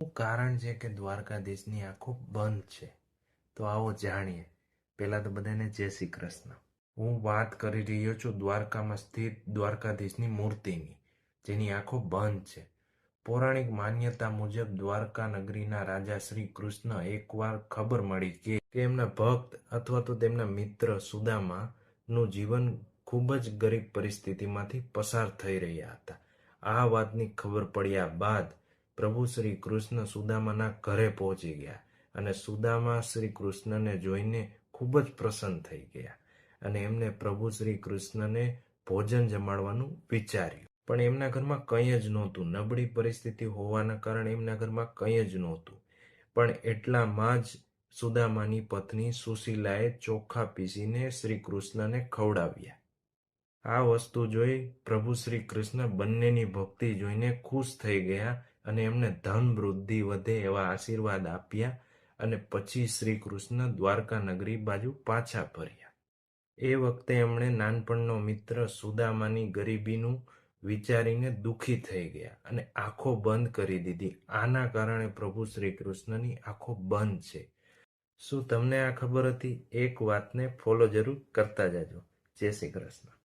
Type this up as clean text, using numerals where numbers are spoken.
શું કારણ છે કે દ્વારકાધીશની આંખો બંધ છે? તો આવો જાણીએ. પહેલા તો બધાને જય શ્રી કૃષ્ણ. હું વાત કરી રહ્યો છું દ્વારકામાં સ્થિત દ્વારકાધીશની મૂર્તિની, જેની આંખો બંધ છે. પૌરાણિક માન્યતા મુજબ દ્વારકા નગરીના રાજા શ્રી કૃષ્ણ એકવાર ખબર મળી કે એમના ભક્ત અથવા તો તેમના મિત્ર સુદામાનું જીવન ખૂબ જ ગરીબ પરિસ્થિતિમાંથી પસાર થઈ રહ્યા હતા. આ વાતની ખબર પડ્યા બાદ પ્રભુ શ્રી કૃષ્ણ સુદામાના ઘરે પહોંચી ગયા અને સુદામા શ્રી કૃષ્ણને જોઈને ખૂબ જ પ્રસન્ન થઈ ગયા અને એમને પ્રભુ શ્રી કૃષ્ણને ભોજન જમાડવાનું વિચાર્યું. પણ એમના ઘરમાં કંઈ જ નહોતું. નબળી પરિસ્થિતિ હોવાના કારણે એમના ઘરમાં કંઈ જ નહોતું. પણ એટલામાં જ સુદામાની પત્ની સુશીલાએ ચોખા પીસીને શ્રી કૃષ્ણને ખવડાવ્યા. આ વસ્તુ જોઈ પ્રભુ શ્રી કૃષ્ણ બંનેની ભક્તિ જોઈને ખુશ થઈ ગયા અને એમને ધન વૃદ્ધિ વધે એવા આશીર્વાદ આપ્યા અને પછી શ્રી કૃષ્ણ દ્વારકા નગરી બાજુ પાછા ફર્યા. એ વખતે એમણે નાનપણનો મિત્ર સુદામાની ગરીબીનું વિચારીને દુઃખી થઈ ગયા અને આંખો બંધ કરી દીધી. આના કારણે પ્રભુ શ્રી કૃષ્ણની આંખો બંધ છે. શું તમને આ ખબર હતી? એક વાતને ફોલો જરૂર કરતા જાજો. જય શ્રી કૃષ્ણ.